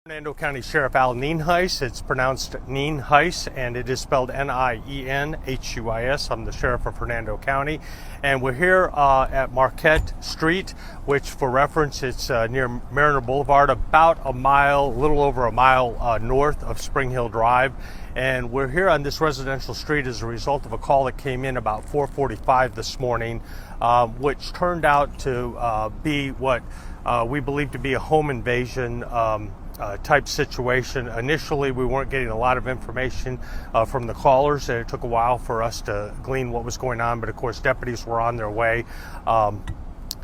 Hernando County Sheriff Al Nienhuis. It's pronounced Nienhuis, and it is spelled Nienhuis. I'm the Sheriff of Hernando County, and we're here at Marquette Street, which, for reference, it's near Mariner Boulevard, about a little over a mile north of Spring Hill Drive. And we're here on this residential street as a result of a call that came in about 4:45 this morning, which turned out to be what we believe to be a home invasion type situation. Initially, we weren't getting a lot of information from the callers, and it took a while for us to glean what was going on, but of course deputies were on their way.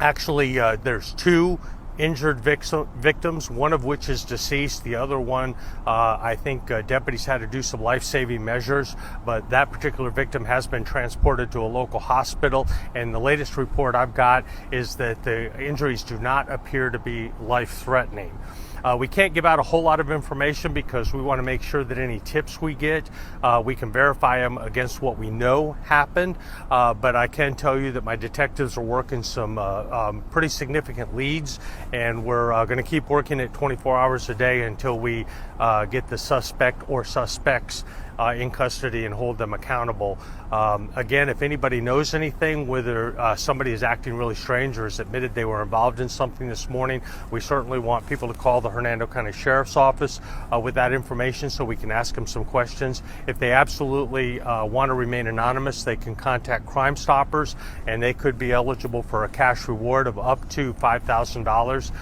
Actually, there's two injured victims, one of which is deceased. The other one, I think deputies had to do some life-saving measures, but that particular victim has been transported to a local hospital, and the latest report I've got is that the injuries do not appear to be life-threatening. We can't give out a whole lot of information because we want to make sure that any tips we get, we can verify them against what we know happened. But I can tell you that my detectives are working some pretty significant leads, and we're going to keep working it 24 hours a day until we get the suspect or suspects in custody and hold them accountable. Again, if anybody knows anything, whether somebody is acting really strange or has admitted they were involved in something this morning, we certainly want people to call the Hernando County Sheriff's Office with that information so we can ask them some questions. If they absolutely want to remain anonymous, they can contact Crime Stoppers, and they could be eligible for a cash reward of up to $5,000,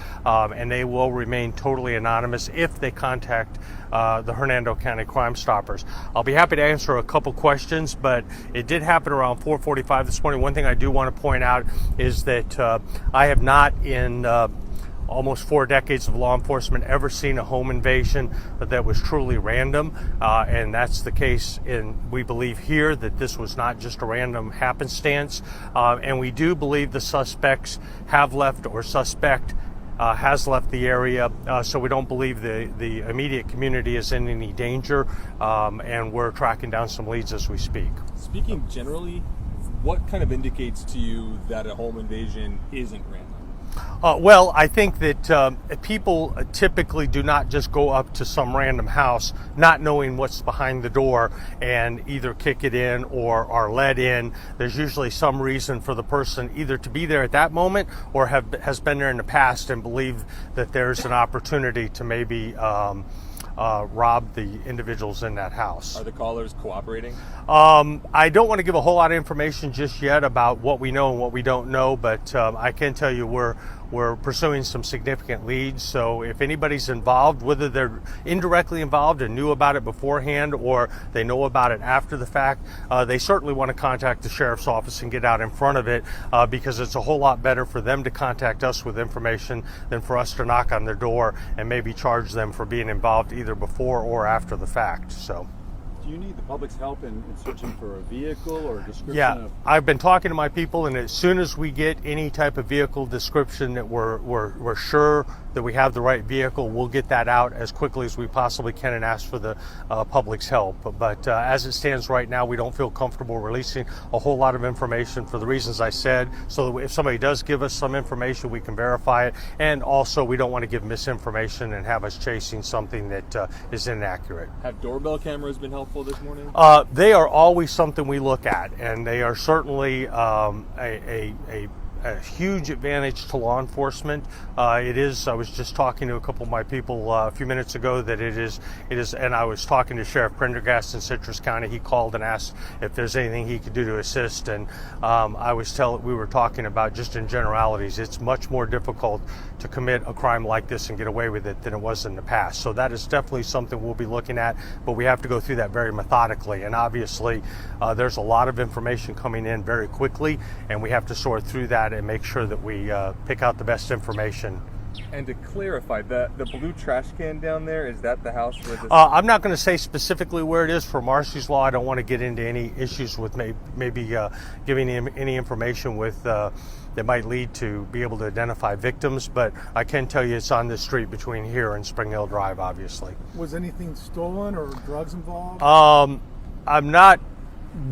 and they will remain totally anonymous if they contact the Hernando County Crime Stoppers. I'll be happy to answer a couple questions, but it did happen around 4:45 this morning. One thing I do want to point out is that I have not, in almost 4 decades of law enforcement, ever seen a home invasion that was truly random, and that's the case we believe here, that this was not just a random happenstance, and we do believe the suspects have left, or suspect has left the area, so we don't believe the immediate community is in any danger, and we're tracking down some leads as we speak. Speaking generally, what kind of indicates to you that a home invasion isn't random? Well, I think that people typically do not just go up to some random house not knowing what's behind the door and either kick it in or are let in. There's usually some reason for the person either to be there at that moment or has been there in the past and believe that there's an opportunity to maybe rob the individuals in that house. Are the callers cooperating? I don't want to give a whole lot of information just yet about what we know and what we don't know, but I can tell you we're pursuing some significant leads. So if anybody's involved, whether they're indirectly involved and knew about it beforehand or they know about it after the fact, they certainly want to contact the sheriff's office and get out in front of it, because it's a whole lot better for them to contact us with information than for us to knock on their door and maybe charge them for being involved either before or after the fact. So. Do you need the public's help in searching for a vehicle or a description? Yeah, I've been talking to my people, and as soon as we get any type of vehicle description that we're sure that we have the right vehicle, we'll get that out as quickly as we possibly can and ask for the public's help. But as it stands right now, we don't feel comfortable releasing a whole lot of information for the reasons I said, so that if somebody does give us some information, we can verify it, and also we don't want to give misinformation and have us chasing something that is inaccurate. Have doorbell cameras been helpful this morning? They are always something we look at, and they are certainly a huge advantage to law enforcement. It is. I was just talking to a couple of my people a few minutes ago that it is, and I was talking to Sheriff Prendergast in Citrus County. He called and asked if there's anything he could do to assist, and we were talking about just in generalities. It's much more difficult to commit a crime like this and get away with it than it was in the past. So that is definitely something we'll be looking at, but we have to go through that very methodically. And obviously, there's a lot of information coming in very quickly, and we have to sort through that and make sure that we pick out the best information. And to clarify, the blue trash can down there, is that the house where this... I'm not going to say specifically where it is for Marcy's Law. I don't want to get into any issues with maybe giving him any information with that might lead to be able to identify victims, but I can tell you it's on the street between here and Spring Hill Drive, obviously. Was anything stolen or drugs involved? I'm not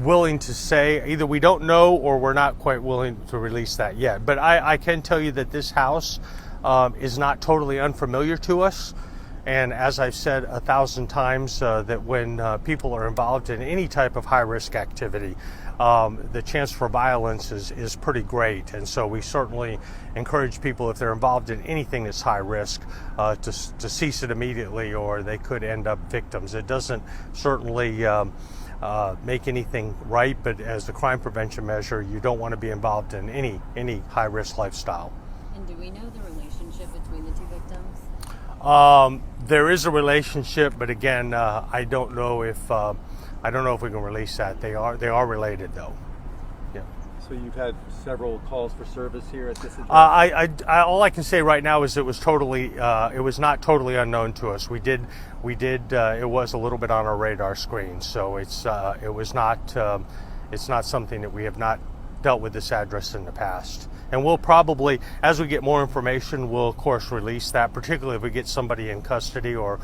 willing to say. Either we don't know or we're not quite willing to release that yet. But I can tell you that this house is not totally unfamiliar to us. And as I've said 1,000 times, that when people are involved in any type of high-risk activity, the chance for violence is pretty great. And so we certainly encourage people, if they're involved in anything that's high risk, to cease it immediately, or they could end up victims. It doesn't certainly make anything right, but as a crime prevention measure, you don't want to be involved in any high-risk lifestyle. And do we know the relationship between the two victims? There is a relationship, but again, I don't know if we can release that. They are related, though. Yeah. So you've had several calls for service here at this address? All I can say right now is it was not totally unknown to us. It was a little bit on our radar screen, so it's not something that we have not dealt with this address in the past. And we'll probably, as we get more information, we'll of course release that, particularly if we get somebody in custody or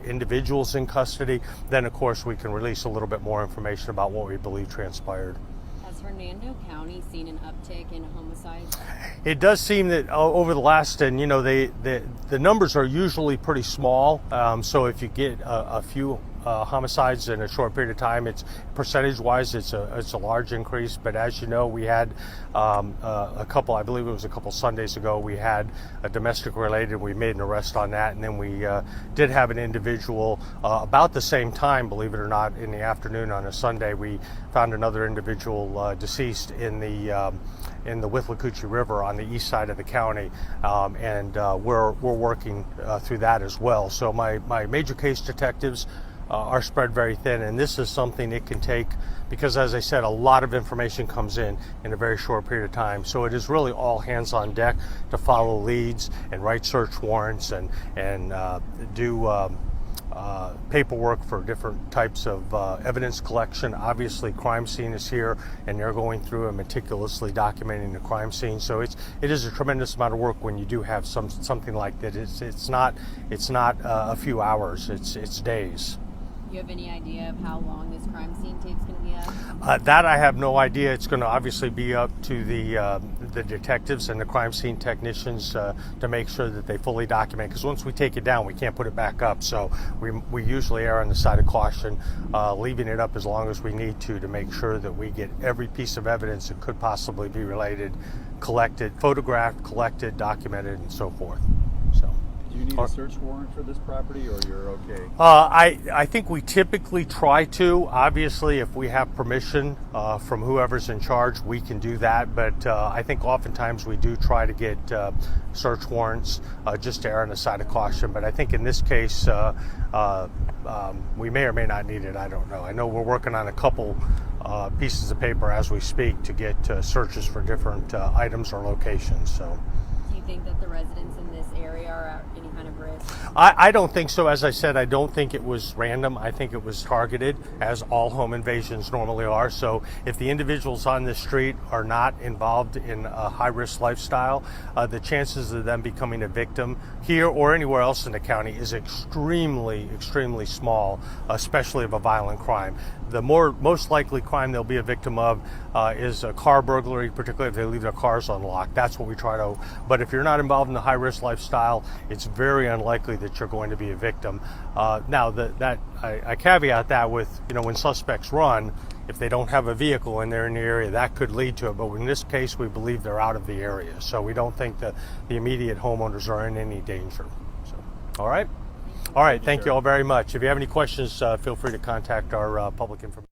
individuals in custody, then of course we can release a little bit more information about what we believe transpired. Has Hernando County seen an uptick in homicides? It does seem that over the last, and you know, the numbers are usually pretty small, so if you get a few homicides in a short period of time, it's percentage-wise, it's a large increase. But as you know, we had a couple, I believe it was a couple Sundays ago, we had a domestic related. We made an arrest on that, and then we did have an individual about the same time, believe it or not, in the afternoon on a Sunday. We found another individual deceased in the Withlacoochee River on the east side of the county, and we're working through that as well. So my major case detectives are spread very thin, and this is something it can take, because as I said, a lot of information comes in a very short period of time. So it is really all hands on deck to follow leads and write search warrants and do paperwork for different types of evidence collection. Obviously, crime scene is here, and they're going through and meticulously documenting the crime scene. So it is a tremendous amount of work when you do have something like that. It's not a few hours. It's days. Do you have any idea of how long this crime scene tape's going to be up? That I have no idea. It's going to obviously be up to the detectives and the crime scene technicians to make sure that they fully document. Because once we take it down, we can't put it back up. So we usually err on the side of caution, leaving it up as long as we need to make sure that we get every piece of evidence that could possibly be related, collected, photographed, collected, documented, and so forth. So. Do you need a search warrant for this property, or you're okay? I think we typically try to. Obviously, if we have permission from whoever's in charge, we can do that. But I think oftentimes we do try to get search warrants just to err on the side of caution. But I think in this case, we may or may not need it. I don't know. I know we're working on a couple pieces of paper as we speak to get searches for different items or locations. So. Do you think that the residents in this area are at any kind of risk? I don't think so. As I said, I don't think it was random. I think it was targeted, as all home invasions normally are. So if the individuals on this street are not involved in a high-risk lifestyle, the chances of them becoming a victim here or anywhere else in the county is extremely, extremely small, especially of a violent crime. The most likely crime they'll be a victim of is a car burglary, particularly if they leave their cars unlocked. That's what we try to. But if you're not involved in the high-risk lifestyle, it's very unlikely that you're going to be a victim. Now, I caveat that with, when suspects run, if they don't have a vehicle and they're in the area, that could lead to it. But in this case, we believe they're out of the area, so we don't think that the immediate homeowners are in any danger. So, all right. All right, thank you all very much. If you have any questions, feel free to contact our public information.